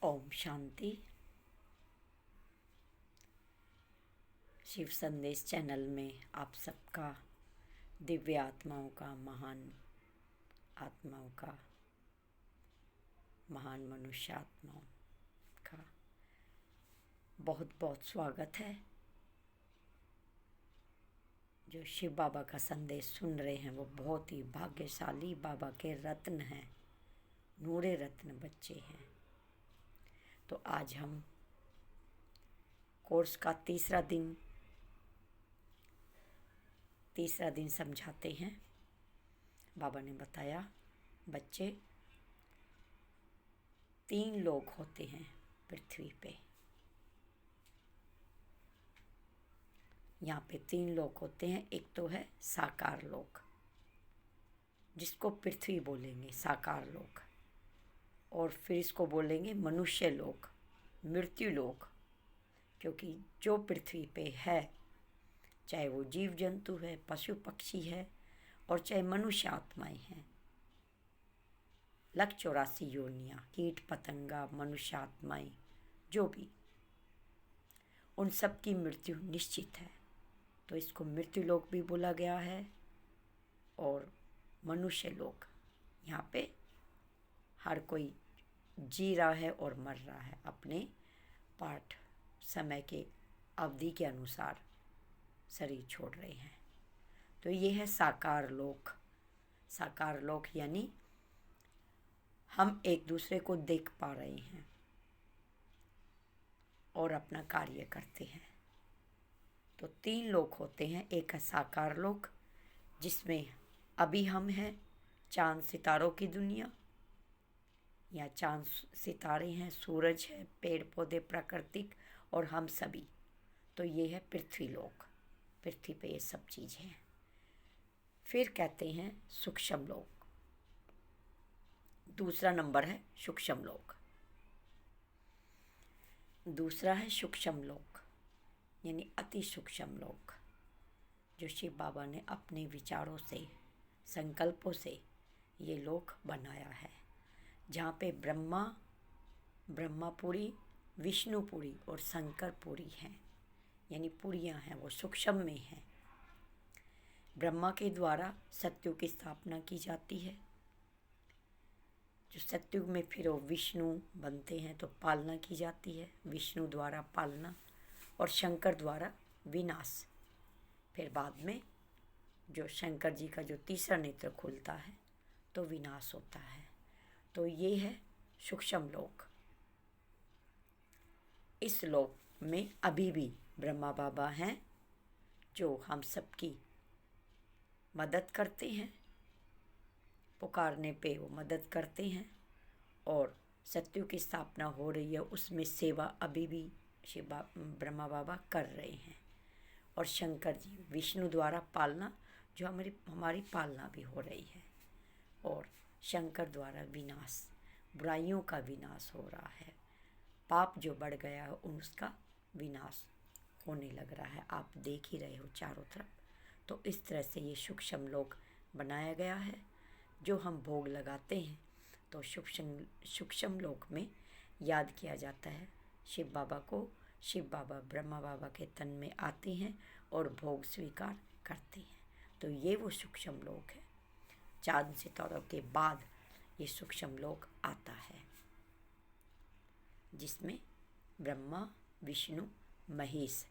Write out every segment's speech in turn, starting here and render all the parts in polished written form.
ओम शांति। शिव संदेश चैनल में आप सबका, दिव्य आत्माओं का, महान आत्माओं का, महान मनुष्य आत्माओं का बहुत बहुत स्वागत है। जो शिव बाबा का संदेश सुन रहे हैं वो बहुत ही भाग्यशाली बाबा के रत्न हैं, नूरे रत्न बच्चे हैं। तो आज हम कोर्स का तीसरा दिन समझाते हैं। बाबा ने बताया बच्चे 3 लोग होते हैं पृथ्वी पे। यहाँ पे 3 लोग होते हैं। एक तो है साकार लोक, जिसको पृथ्वी बोलेंगे, साकार लोक। और फिर इसको बोलेंगे मनुष्य लोक, मृत्यु लोक। क्योंकि जो पृथ्वी पे है, चाहे वो जीव जंतु है, पशु पक्षी है, और चाहे मनुष्य आत्माएं हैं, 184 योनियाँ, कीट पतंगा, मनुष्य आत्माएं, जो भी, उन सब की मृत्यु निश्चित है। तो इसको मृत्यु लोक भी बोला गया है। और मनुष्य लोक, यहाँ पे हर कोई जी रहा है और मर रहा है, अपने पाठ समय के अवधि के अनुसार शरीर छोड़ रहे हैं। तो ये है साकार लोक। साकार लोक यानी हम एक दूसरे को देख पा रहे हैं और अपना कार्य करते हैं। तो 3 लोक होते हैं। एक है साकार लोक, जिसमें अभी हम हैं, चांद सितारों की दुनिया, या चांद सितारे हैं, सूरज है, पेड़ पौधे, प्राकृतिक, और हम सभी। तो ये है पृथ्वी लोक, पृथ्वी पे ये सब चीज़ें हैं। फिर कहते हैं सूक्ष्म लोक। दूसरा नंबर है सूक्ष्म लोक। दूसरा है सूक्ष्म लोक यानी अति सूक्ष्म लोक, जो शिव बाबा ने अपने विचारों से, संकल्पों से ये लोक बनाया है। जहाँ पे ब्रह्मापुरी, विष्णुपुरी और शंकरपुरी हैं, यानी पुरियाँ हैं, वो सूक्ष्म में हैं। ब्रह्मा के द्वारा सतयुग की स्थापना की जाती है। जो सतयुग में फिर वो विष्णु बनते हैं तो पालना की जाती है, विष्णु द्वारा पालना, और शंकर द्वारा विनाश। फिर बाद में जो शंकर जी का जो तीसरा नेत्र खुलता है तो विनाश होता है। तो ये है सूक्ष्म लोक। इस लोक में अभी भी ब्रह्मा बाबा हैं, जो हम सबकी मदद करते हैं। पुकारने पे वो मदद करते हैं। और सतयुग की स्थापना हो रही है, उसमें सेवा अभी भी ब्रह्मा बाबा कर रहे हैं। और शंकर जी, विष्णु द्वारा पालना, जो हमारी पालना भी हो रही है। और शंकर द्वारा विनाश, बुराइयों का विनाश हो रहा है। पाप जो बढ़ गया है उसका विनाश होने लग रहा है। आप देख ही रहे हो चारों तरफ। तो इस तरह से ये सूक्ष्म लोक बनाया गया है। जो हम भोग लगाते हैं तो सूक्ष्म लोक में याद किया जाता है शिव बाबा को। शिव बाबा ब्रह्मा बाबा के तन में आते हैं और भोग स्वीकार करते हैं। तो ये वो सूक्ष्म लोक है। चांद सितारों के बाद ये सूक्ष्म लोक आता है, जिसमें ब्रह्मा, विष्णु, महेश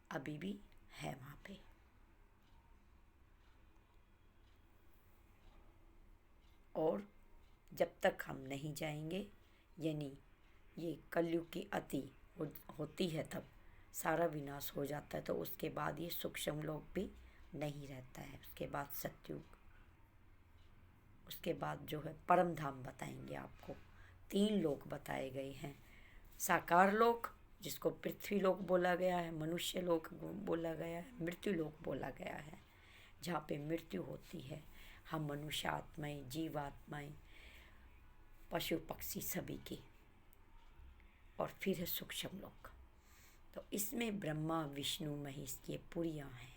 अभी भी है वहाँ पे। और जब तक हम नहीं जाएंगे, यानी ये कलयुग की अति होती है, तब सारा विनाश हो जाता है। तो उसके बाद ये सूक्ष्म लोक भी नहीं रहता है। उसके बाद सतयुग, उसके बाद जो है परम धाम बताएंगे आपको। 3 लोक बताए गए हैं। साकार लोक, जिसको पृथ्वी लोक बोला गया है, मनुष्य लोक बोला गया है, मृत्यु लोक बोला गया है, जहाँ पे मृत्यु होती है। हम मनुष्य आत्माएं, जीवात्माएं, पशु पक्षी सभी की। और फिर है सूक्ष्म लोक। तो इसमें ब्रह्मा, विष्णु, महेश की पुरियाँ हैं।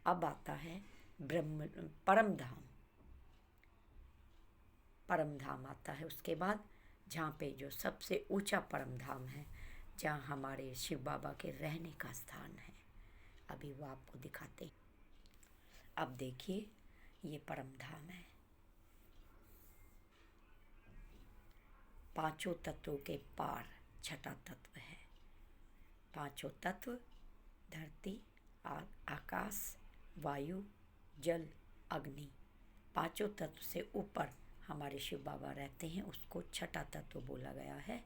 अब आता है परम धाम। परम धाम आता है। उसके बाद जहाँ पे जो सबसे ऊंचा परम धाम है, जहाँ हमारे शिव बाबा के रहने का स्थान है। अभी वो आपको दिखाते हैं। अब देखिए, ये परम धाम है। पांचों तत्वों के पार छठा तत्व है। पांचों तत्व धरती, आकाश, वायु, जल, अग्नि, पांचों तत्व से ऊपर हमारे शिव बाबा रहते हैं। उसको छठा तत्व बोला गया है,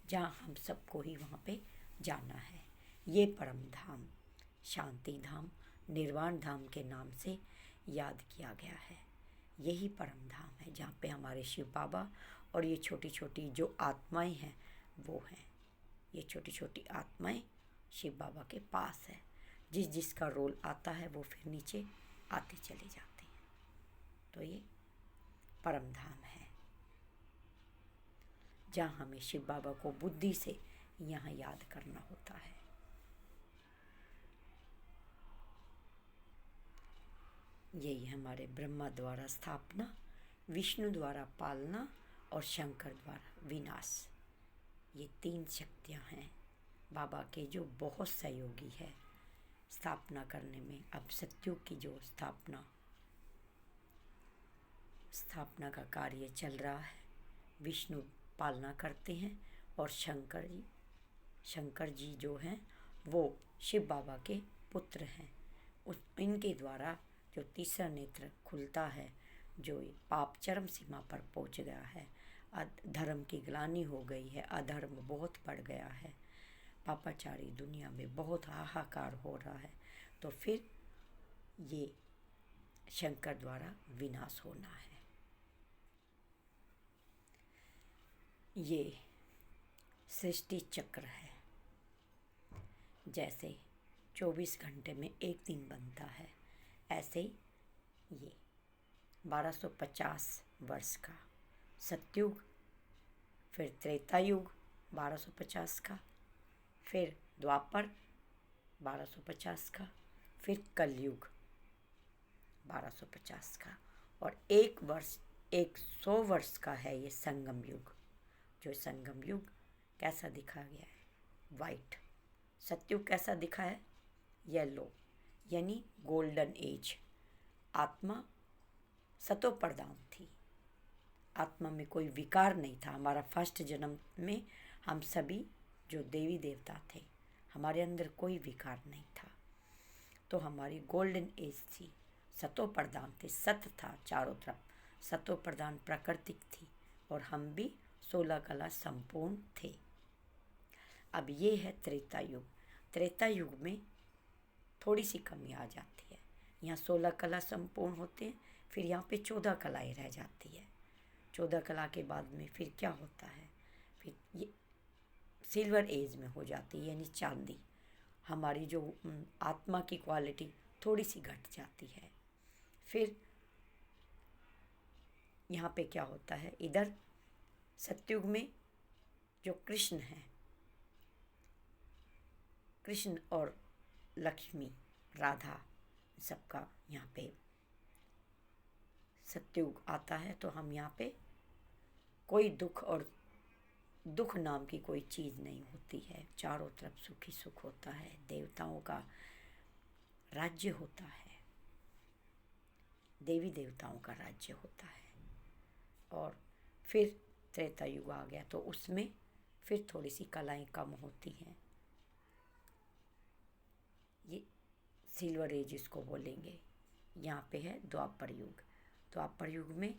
जहाँ हम सबको ही वहाँ पे जाना है। ये परम धाम शांति धाम, निर्वाण धाम के नाम से याद किया गया है। यही परम धाम है जहाँ पे हमारे शिव बाबा और ये छोटी छोटी जो आत्माएं हैं वो हैं। ये छोटी छोटी आत्माएं शिव बाबा के पास है। जिस जिसका रोल आता है वो फिर नीचे आते चले जाते हैं। तो ये परम धाम है जहाँ हमें शिव बाबा को बुद्धि से यहाँ याद करना होता है। यही हमारे ब्रह्मा द्वारा स्थापना, विष्णु द्वारा पालना और शंकर द्वारा विनाश। ये तीन शक्तियाँ हैं बाबा के जो बहुत सहयोगी है स्थापना करने में। अब सतयुग की जो स्थापना का कार्य चल रहा है, विष्णु पालना करते हैं और शंकर जी जो हैं वो शिव बाबा के पुत्र हैं। इनके द्वारा जो तीसरा नेत्र खुलता है, जो पाप चरम सीमा पर पहुंच गया है, धर्म की ग्लानि हो गई है, अधर्म बहुत बढ़ गया है, पापाचारी दुनिया में बहुत हाहाकार हो रहा है, तो फिर ये शंकर द्वारा विनाश होना है। ये सृष्टि चक्र है। जैसे 24 घंटे में एक दिन बनता है, ऐसे ही ये 1250 वर्ष का सतयुग, फिर त्रेता युग 1250 का, फिर द्वापर 1250 का, फिर कलयुग 1250 का, और एक वर्ष 100 वर्ष का है ये संगम युग। जो संगम युग कैसा दिखा गया है? वाइट। सतयुग कैसा दिखा है? येलो, यानी गोल्डन एज। आत्मा सतो प्रधान थी, आत्मा में कोई विकार नहीं था। हमारा फर्स्ट जन्म में हम सभी जो देवी देवता थे, हमारे अंदर कोई विकार नहीं था, तो हमारी गोल्डन एज थी। सतो प्रधान थे, सत था चारों तरफ, सतो प्रधान प्राकृतिक थी, और हम भी 16 कला संपूर्ण थे। अब ये है त्रेता युग। त्रेता युग में थोड़ी सी कमी आ जाती है। यहाँ 16 कला संपूर्ण होते हैं, फिर यहाँ पे 14 कलाएँ रह जाती है। 14 कला के बाद में फिर क्या होता है? फिर ये सिल्वर एज में हो जाती है, यानी चांदी। हमारी जो आत्मा की क्वालिटी थोड़ी सी घट जाती है। फिर यहाँ पे क्या होता है? इधर सतयुग में जो कृष्ण हैं, कृष्ण और लक्ष्मी, राधा, सबका यहाँ पे सतयुग आता है, तो हम यहाँ पे कोई दुख नाम की कोई चीज़ नहीं होती है। चारों तरफ सुख ही सुख होता है, देवताओं का राज्य होता है, देवी देवताओं का राज्य होता है। और फिर त्रेता युग आ गया, तो उसमें फिर थोड़ी सी कलाएं कम होती हैं। ये सिल्वर एज इसको बोलेंगे। यहाँ पे है द्वापर युग। द्वापर युग में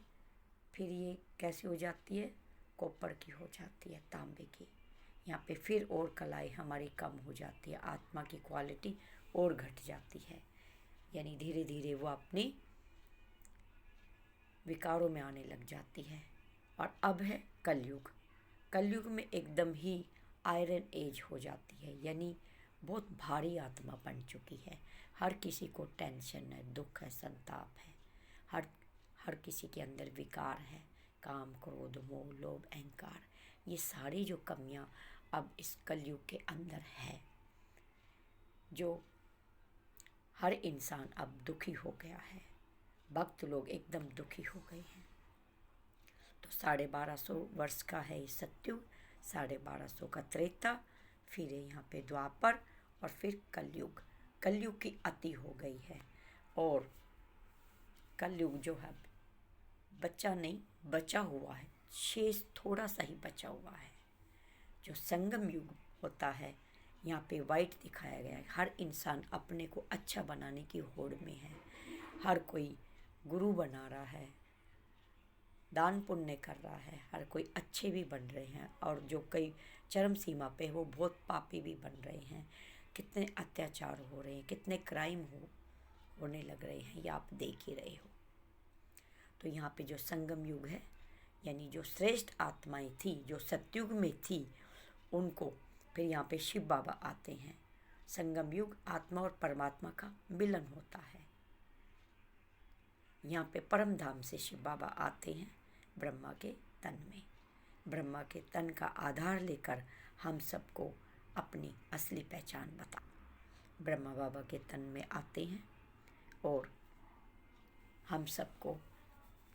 फिर ये कैसी हो जाती है? कॉपर की हो जाती है, तांबे की। यहाँ पे फिर और कलाएं हमारी कम हो जाती है, आत्मा की क्वालिटी और घट जाती है, यानी धीरे धीरे वो अपनी विकारों में आने लग जाती है। और अब है कलयुग। कलयुग में एकदम ही आयरन एज हो जाती है, यानी बहुत भारी आत्मा बन चुकी है। हर किसी को टेंशन है, दुख है, संताप है, हर किसी के अंदर विकार है, काम, क्रोध, मोह, लोभ, अहंकार। ये सारी जो कमियां अब इस कलयुग के अंदर है, जो हर इंसान अब दुखी हो गया है। भक्त लोग एकदम दुखी हो गए हैं। तो 1250 वर्ष का है ये सतयुग, 1250 का त्रेता, फिर है यहाँ पे द्वापर और फिर कलयुग। कलयुग की अति हो गई है और कलयुग जो है बच्चा नहीं बचा हुआ है, शेष थोड़ा सा ही बचा हुआ है। जो संगम युग होता है यहाँ पे वाइट दिखाया गया है। हर इंसान अपने को अच्छा बनाने की होड़ में है, हर कोई गुरु बना रहा है, दान पुण्य कर रहा है, हर कोई अच्छे भी बन रहे हैं और जो कई चरम सीमा पे वो बहुत पापी भी बन रहे हैं। कितने अत्याचार हो रहे हैं, कितने क्राइम होने लग रहे हैं, ये आप देख ही रहे हो। तो यहाँ पे जो संगम युग है यानी जो श्रेष्ठ आत्माएं थी जो सतयुग में थी उनको फिर यहाँ पे शिव बाबा आते हैं। संगम युग आत्मा और परमात्मा का मिलन होता है। यहाँ पे परम धाम से शिव बाबा आते हैं ब्रह्मा के तन में। ब्रह्मा के तन का आधार लेकर हम सबको अपनी असली पहचान बता। ब्रह्मा बाबा के तन में आते हैं और हम सबको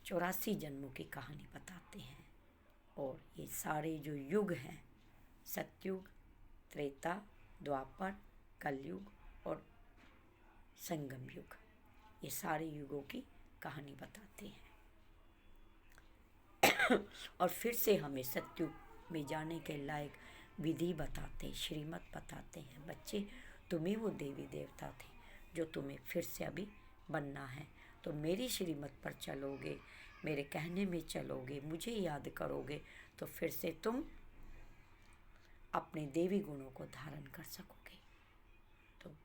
84 जन्मों की कहानी बताते हैं। और ये सारे जो युग हैं सतयुग, त्रेता, द्वापर, कलयुग और संगम युग, ये सारे युगों की कहानी बताते हैं। और फिर से हमें सतयुग में जाने के लायक विधि बताते, श्रीमत बताते हैं। बच्चे तुम्हें वो देवी देवता थे जो तुम्हें फिर से अभी बनना है, तो मेरी श्रीमत पर चलोगे, मेरे कहने में चलोगे, मुझे याद करोगे तो फिर से तुम अपने देवी गुणों को धारण कर सकोगे। तो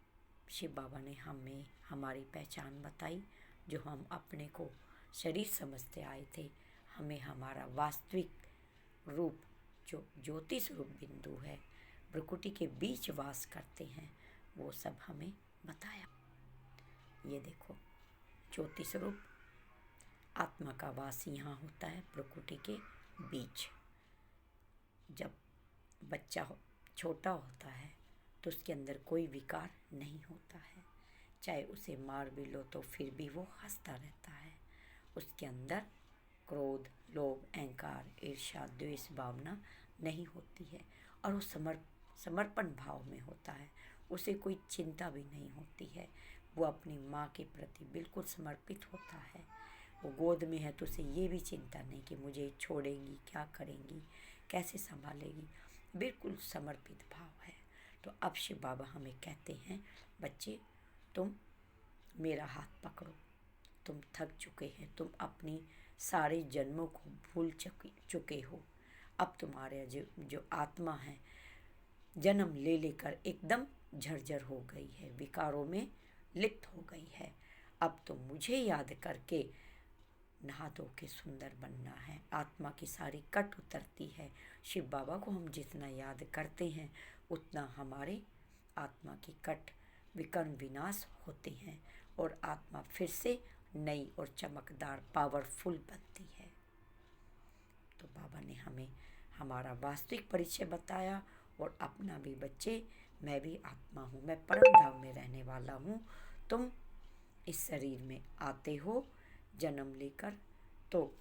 शिव बाबा ने हमें हमारी पहचान बताई। जो हम अपने को शरीर समझते आए थे, हमें हमारा वास्तविक रूप जो ज्योतिष रूप बिंदु है, भ्रुकुटी के बीच वास करते हैं, वो सब हमें बताया। ये देखो ज्योतिष रूप आत्मा का वास यहाँ होता है भ्रुकुटी के बीच। जब बच्चा छोटा होता है तो उसके अंदर कोई विकार नहीं होता है, चाहे उसे मार भी लो तो फिर भी वो हंसता रहता है। उसके अंदर क्रोध, लोभ, अहंकार, ईर्ष्या, द्वेष भावना नहीं होती है और वो समर्पण भाव में होता है। उसे कोई चिंता भी नहीं होती है, वो अपनी माँ के प्रति बिल्कुल समर्पित होता है। वो गोद में है तो उसे ये भी चिंता नहीं कि मुझे छोड़ेंगी, क्या करेंगी, कैसे संभालेगी, बिल्कुल समर्पित भाव है। तो अब शिव बाबा हमें कहते हैं बच्चे तुम मेरा हाथ पकड़ो, तुम थक चुके हैं, तुम अपनी सारे जन्मों को भूल चुके हो। अब तुम्हारे जो आत्मा है जन्म ले लेकर एकदम झरझर हो गई है, विकारों में लिप्त हो गई है। अब तो मुझे याद करके नहा धो के सुंदर बनना है। आत्मा की सारी कट उतरती है। शिव बाबा को हम जितना याद करते हैं उतना हमारे आत्मा की कट विकर्म विनाश होते हैं और आत्मा फिर से नई और चमकदार पावरफुल बनती है। तो बाबा ने हमें हमारा वास्तविक परिचय बताया और अपना भी बच्चे मैं भी आत्मा हूँ, मैं परम धाम में रहने वाला हूँ। तुम इस शरीर में आते हो जन्म लेकर, तो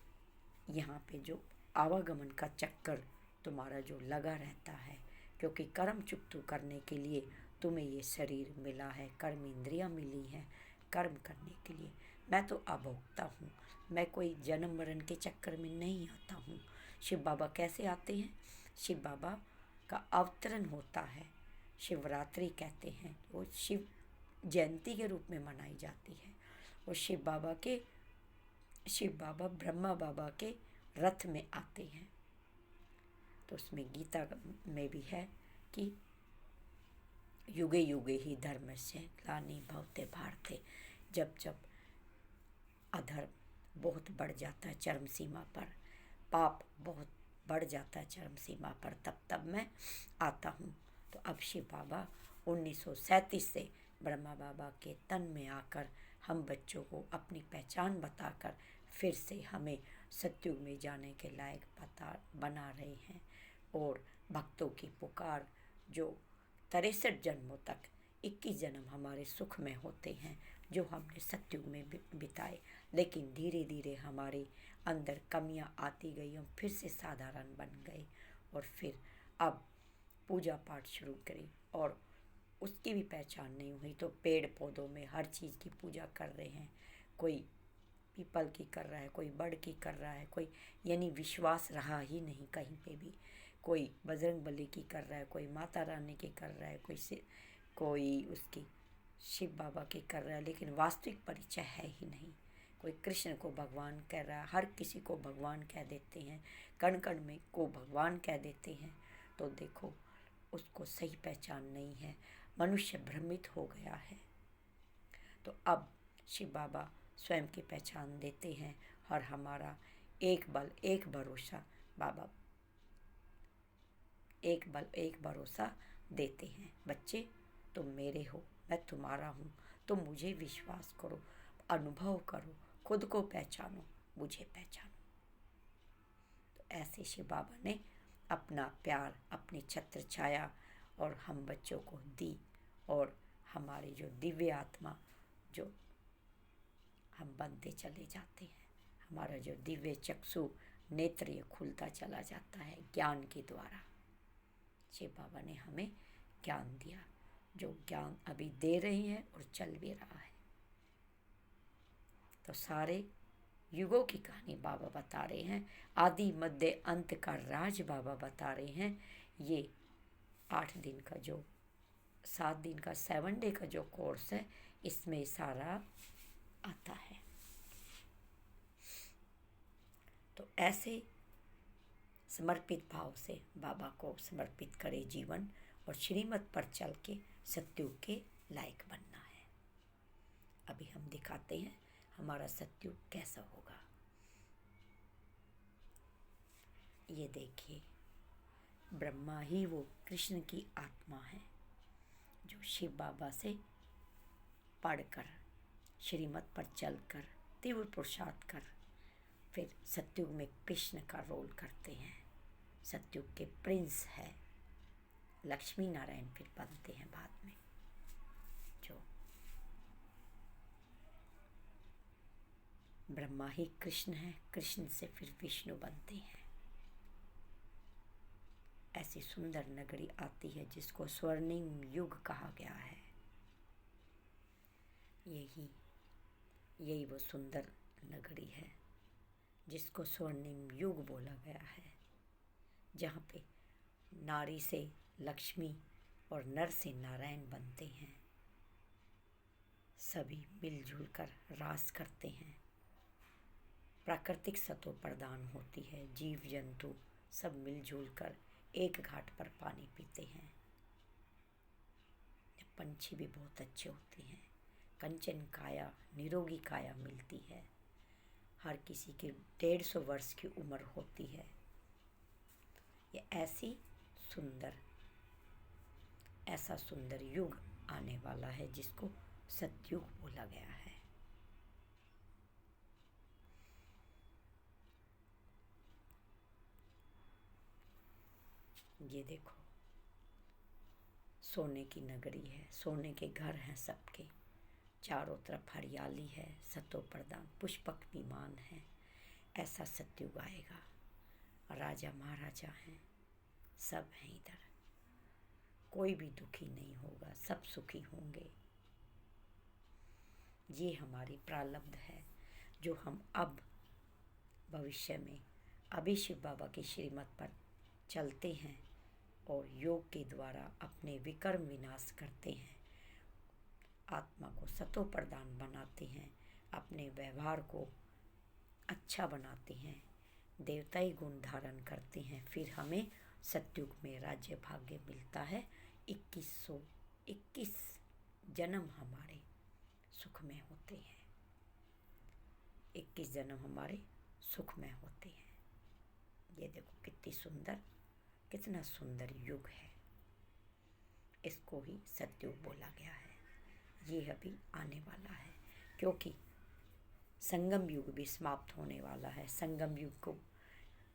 यहाँ पे जो आवागमन का चक्कर तुम्हारा जो लगा रहता है, क्योंकि कर्म चुकतू करने के लिए तुम्हें ये शरीर मिला है, कर्म इंद्रियाँ मिली हैं कर्म करने के लिए। मैं तो अभोक्ता हूँ, मैं कोई जन्म मरण के चक्कर में नहीं आता हूँ। शिव बाबा कैसे आते हैं? शिव बाबा का अवतरण होता है, शिवरात्रि कहते हैं, वो शिव जयंती के रूप में मनाई जाती है। और शिव बाबा ब्रह्मा बाबा के रथ में आते हैं। तो उसमें गीता में भी है कि युगे युगे ही धर्मस्य ग्लानि भवते भारते। जब जब अधर्म बहुत बढ़ जाता है चरम सीमा पर, पाप बहुत बढ़ जाता है चरम सीमा पर, तब मैं आता हूँ। तो अब शिव बाबा 1937 से ब्रह्मा बाबा के तन में आकर हम बच्चों को अपनी पहचान बताकर फिर से हमें सतयुग में जाने के लायक बना रहे हैं। और भक्तों की पुकार जो 63 जन्मों तक 21 जन्म हमारे सुख में होते हैं जो हमने सतयुग में बिताए, लेकिन धीरे धीरे हमारे अंदर कमियां आती गई, हम फिर से साधारण बन गए और फिर अब पूजा पाठ शुरू करी और उसकी भी पहचान नहीं हुई तो पेड़ पौधों में हर चीज़ की पूजा कर रहे हैं। कोई पीपल की कर रहा है, कोई बड़ की कर रहा है, कोई यानी विश्वास रहा ही नहीं कहीं पे भी। कोई बजरंग बली की कर रहा है, कोई माता रानी की कर रहा है, कोई उसकी शिव बाबा की कर रहा है, लेकिन वास्तविक परिचय है ही नहीं। कोई कृष्ण को भगवान कह रहा है, हर किसी को भगवान कह देते हैं, कण कण में को भगवान कह देते हैं। तो देखो उसको सही पहचान नहीं है, मनुष्य भ्रमित हो गया है। तो अब शिव बाबा स्वयं की पहचान देते हैं और हमारा एक बल एक भरोसा बाबा एक बल एक भरोसा देते हैं। बच्चे तुम मेरे हो, मैं तुम्हारा हूँ, तुम मुझे विश्वास करो, अनुभव करो, खुद को पहचानो, मुझे पहचानो। तो ऐसे शिव बाबा ने अपना प्यार, अपनी छत्र छाया और हम बच्चों को दी और हमारी जो दिव्य आत्मा जो हम बनते चले जाते हैं, हमारा जो दिव्य चक्षु नेत्र ये खुलता चला जाता है ज्ञान के द्वारा। शिव बाबा ने हमें ज्ञान दिया, जो ज्ञान अभी दे रहे हैं और चल भी रहा है। तो सारे युगों की कहानी बाबा बता रहे हैं, आदि मध्य अंत का राज बाबा बता रहे हैं। ये 8 दिन का जो 7 दिन का 7 डे का जो कोर्स है, इसमें सारा आता है। तो ऐसे समर्पित भाव से बाबा को समर्पित करे जीवन और श्रीमत पर चल के सत्युग के लायक बनना है। अभी हम दिखाते हैं हमारा सत्युग कैसा होगा। ये देखिए, ब्रह्मा ही वो कृष्ण की आत्मा है जो शिव बाबा से पढ़कर श्रीमत पर चलकर तीव्र पुरुषार्थ कर फिर सत्युग में कृष्ण का रोल करते हैं। सत्युग के प्रिंस है, लक्ष्मी नारायण फिर बनते हैं बाद में। जो ब्रह्मा ही कृष्ण है, कृष्ण से फिर विष्णु बनते हैं। ऐसी सुंदर नगरी आती है जिसको स्वर्णिम युग कहा गया है। यही वो सुंदर नगरी है जिसको स्वर्णिम युग बोला गया है, जहाँ पे नारी से लक्ष्मी और नर से नारायण बनते हैं। सभी मिलजुल कर रास करते हैं, प्राकृतिक सतो प्रदान होती है, जीव जंतु सब मिलजुल कर एक घाट पर पानी पीते हैं। पंछी भी बहुत अच्छे होते हैं, कंचन काया निरोगी काया मिलती है। हर किसी की 150 वर्ष की उम्र होती है। ये ऐसा सुंदर युग आने वाला है जिसको सतयुग बोला गया है। ये देखो, सोने की नगरी है, सोने के घर हैं सबके, चारों तरफ हरियाली है, सतो प्रदान पुष्पक विमान है। ऐसा सतयुग आएगा। राजा महाराजा हैं, सब हैं इधर, कोई भी दुखी नहीं होगा, सब सुखी होंगे। ये हमारी प्रारब्ध है जो हम अब भविष्य में अभी शिव बाबा की श्रीमत पर चलते हैं और योग के द्वारा अपने विकर्म विनाश करते हैं, आत्मा को सतो प्रदान बनाते हैं, अपने व्यवहार को अच्छा बनाते हैं, देवताई गुण धारण करते हैं। फिर हमें सतयुग में राज्य भाग्य मिलता है। 2121 जन्म हमारे सुख में होते हैं, 21 जन्म हमारे सुख में होते हैं। ये देखो कितना सुंदर युग है। इसको ही सतयुग बोला गया है। ये अभी आने वाला है क्योंकि संगम युग भी समाप्त होने वाला है। संगम युग को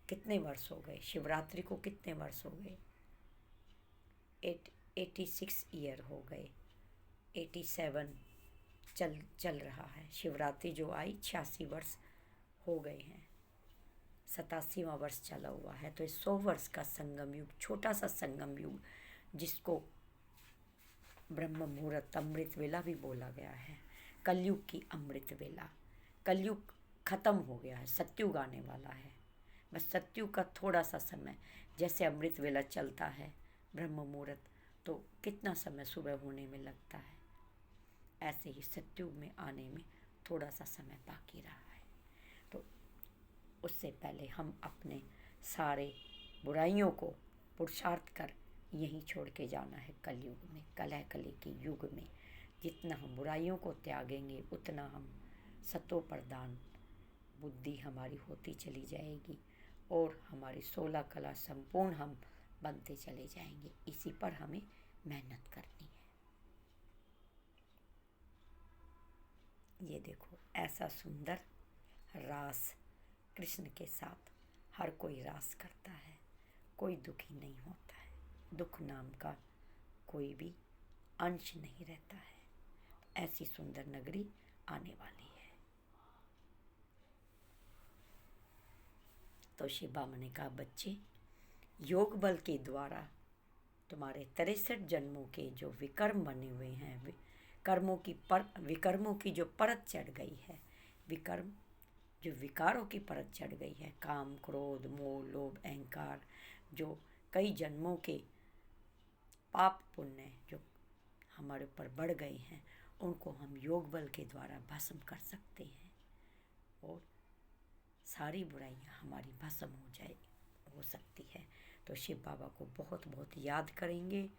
कितने वर्ष हो गए, शिवरात्रि को कितने वर्ष हो गए, 86 ईयर हो गए, 87 चल रहा है। शिवरात्रि जो आई 86 वर्ष हो गए हैं, 87वां वर्ष चला हुआ है। तो 100 वर्ष का संगम युग, छोटा सा संगम युग, जिसको ब्रह्म मुहूर्त अमृत वेला भी बोला गया है, कलयुग की अमृत वेला। कलयुग खत्म हो गया है, सत्युग आने वाला है। बस सत्युग का थोड़ा सा समय, जैसे अमृत वेला चलता है ब्रह्म मुहूर्त, तो कितना समय सुबह होने में लगता है, ऐसे ही सत्युग में आने में थोड़ा सा समय बाकी रहा है। तो उससे पहले हम अपने सारे बुराइयों को पुरुषार्थ कर यहीं छोड़ के जाना है। कलयुग में, कलह कली के युग में जितना हम बुराइयों को त्यागेंगे, उतना हम सतो प्रधान बुद्धि हमारी होती चली जाएगी और हमारी 16 कला संपूर्ण हम बनते चले जाएंगे। इसी पर हमें मेहनत करनी है। ये देखो, ऐसा सुंदर रास कृष्ण के साथ हर कोई रास करता है, कोई दुखी नहीं होता है, दुख नाम का कोई भी अंश नहीं रहता है। ऐसी सुंदर नगरी आने वाली है। तो शिव बाबा ने कहा, बच्चे, योग बल के द्वारा तुम्हारे 63 जन्मों के जो विकर्म बने हुए हैं, विकर्मों की जो परत चढ़ गई है, विकर्म जो विकारों की परत चढ़ गई है, काम, क्रोध, मोह, लोभ, अहंकार, जो कई जन्मों के पाप पुण्य जो हमारे ऊपर बढ़ गए हैं, उनको हम योग बल के द्वारा भस्म कर सकते हैं और सारी बुराइयां हमारी भस्म हो सकती है। तो शिव बाबा को बहुत बहुत याद करेंगे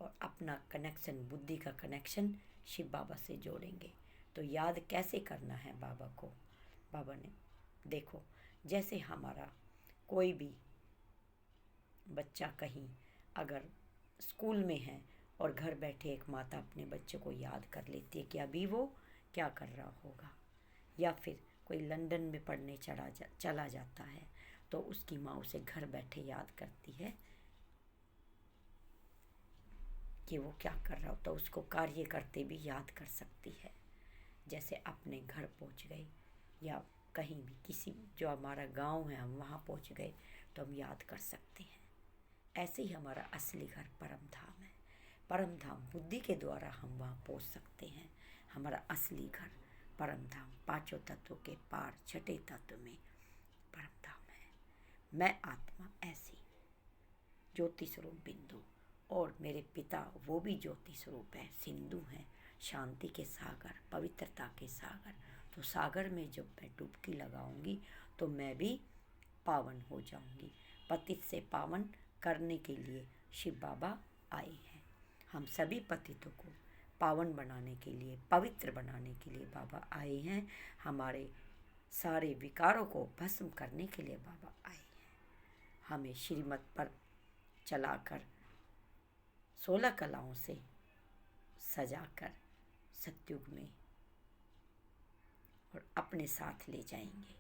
और अपना कनेक्शन, बुद्धि का कनेक्शन शिव बाबा से जोड़ेंगे। तो याद कैसे करना है बाबा को? बाबा ने देखो, जैसे हमारा कोई भी बच्चा कहीं अगर स्कूल में है और घर बैठे एक माता अपने बच्चे को याद कर लेती है कि अभी वो क्या कर रहा होगा, या फिर कोई लंदन में पढ़ने चला जाता है तो उसकी माँ उसे घर बैठे याद करती है कि वो क्या कर रहा होता, उसको कार्य करते भी याद कर सकती है। जैसे अपने घर पहुँच गए या कहीं भी किसी जो हमारा गांव है हम वहाँ पहुँच गए तो हम याद कर सकते हैं। ऐसे ही हमारा असली घर परम धाम है। परम धाम बुद्धि के द्वारा हम वहाँ पहुँच सकते हैं। हमारा असली घर परम धाम, पांचों तत्वों के पार छठे तत्व में परम धाम है। मैं आत्मा ऐसी ज्योति स्वरूप बिंदु, और मेरे पिता वो भी ज्योति स्वरूप है, सिंधु हैं, शांति के सागर, पवित्रता के सागर। तो सागर में जब मैं डुबकी लगाऊंगी तो मैं भी पावन हो जाऊंगी। पतित से पावन करने के लिए शिव बाबा आए हैं। हम सभी पतितों को पावन बनाने के लिए, पवित्र बनाने के लिए बाबा आए हैं। हमारे सारे विकारों को भस्म करने के लिए बाबा आए हैं। हमें श्रीमत पर चलाकर 16 कलाओं से सजाकर सतयुग में और अपने साथ ले जाएंगे।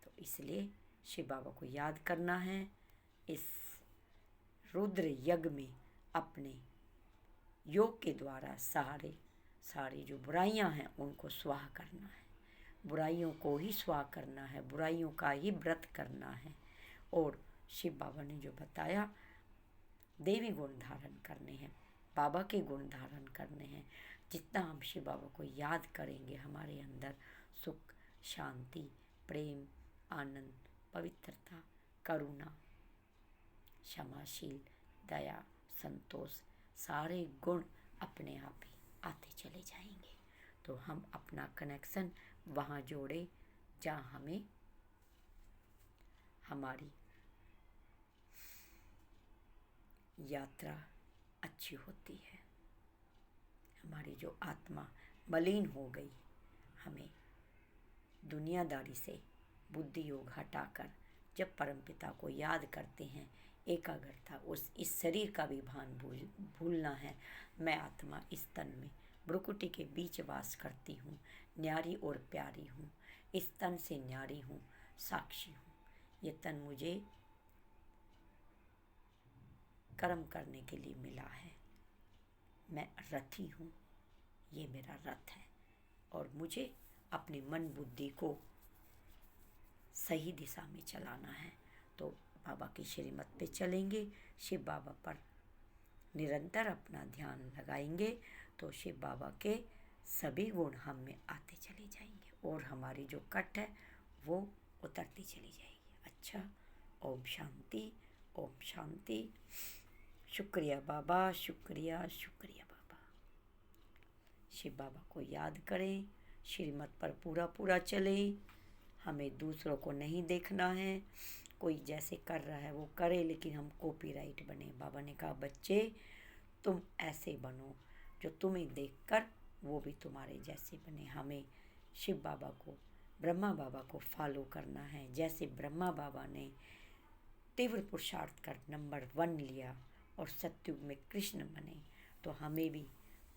तो इसलिए शिव बाबा को याद करना है। इस रुद्र यज्ञ में अपने योग के द्वारा सारी जो बुराइयां हैं उनको स्वाह करना है, बुराइयों को ही स्वाह करना है, बुराइयों का ही व्रत करना है। और शिव बाबा ने जो बताया, देवी गुण धारण करने हैं, बाबा के गुण धारण करने हैं। जितना हम शिव बाबा को याद करेंगे, हमारे अंदर सुख, शांति, प्रेम, आनंद, पवित्रता, करुणा, क्षमाशील, दया, संतोष, सारे गुण अपने आप ही आते चले जाएंगे। तो हम अपना कनेक्शन वहाँ जोड़े जहाँ हमें हमारी यात्रा अच्छी होती है। हमारी जो आत्मा मलिन हो गई, हमें दुनियादारी से बुद्धि योग हटाकर जब परमपिता को याद करते हैं, एकाग्रता, इस शरीर का भी भान भूलना है। मैं आत्मा इस तन में भ्रुकुटी के बीच वास करती हूँ, न्यारी और प्यारी हूँ, इस तन से न्यारी हूँ, साक्षी हूँ। ये तन मुझे कर्म करने के लिए मिला है। मैं रथी हूँ, ये मेरा रथ है और मुझे अपनी मन बुद्धि को सही दिशा में चलाना है। तो बाबा की श्रीमत पे चलेंगे, शिव बाबा पर निरंतर अपना ध्यान लगाएंगे तो शिव बाबा के सभी गुण हम में आते चले जाएंगे और हमारी जो कट है वो उतरती चली जाएगी। अच्छा, ओम शांति, ओम शांति। शुक्रिया बाबा, शुक्रिया शुक्रिया बाबा। शिव बाबा को याद करें, श्रीमत पर पूरा पूरा चलें। हमें दूसरों को नहीं देखना है, कोई जैसे कर रहा है वो करे, लेकिन हम कॉपीराइट बने। बाबा ने कहा बच्चे तुम ऐसे बनो जो तुम्हें देखकर वो भी तुम्हारे जैसे बने। हमें शिव बाबा को, ब्रह्मा बाबा को फॉलो करना है। जैसे ब्रह्मा बाबा ने तीव्र पुरुषार्थ कर नंबर 1 लिया और सतयुग में कृष्ण बने, तो हमें भी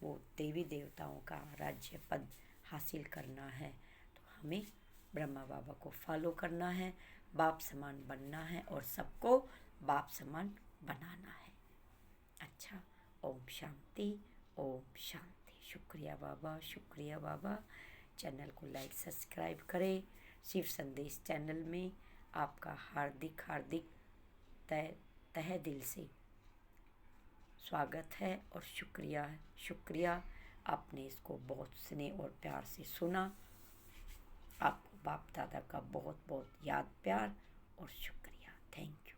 वो देवी देवताओं का राज्य पद हासिल करना है। तो हमें ब्रह्मा बाबा को फॉलो करना है, बाप समान बनना है और सबको बाप समान बनाना है। अच्छा, ओम शांति, ओम शांति। शुक्रिया बाबा, शुक्रिया बाबा। चैनल को लाइक सब्सक्राइब करें। शिव संदेश चैनल में आपका हार्दिक हार्दिक तहे दिल से स्वागत है और शुक्रिया शुक्रिया। आपने इसको बहुत स्नेह और प्यार से सुना। आपको बाप दादा का बहुत बहुत याद, प्यार और शुक्रिया। Thank you.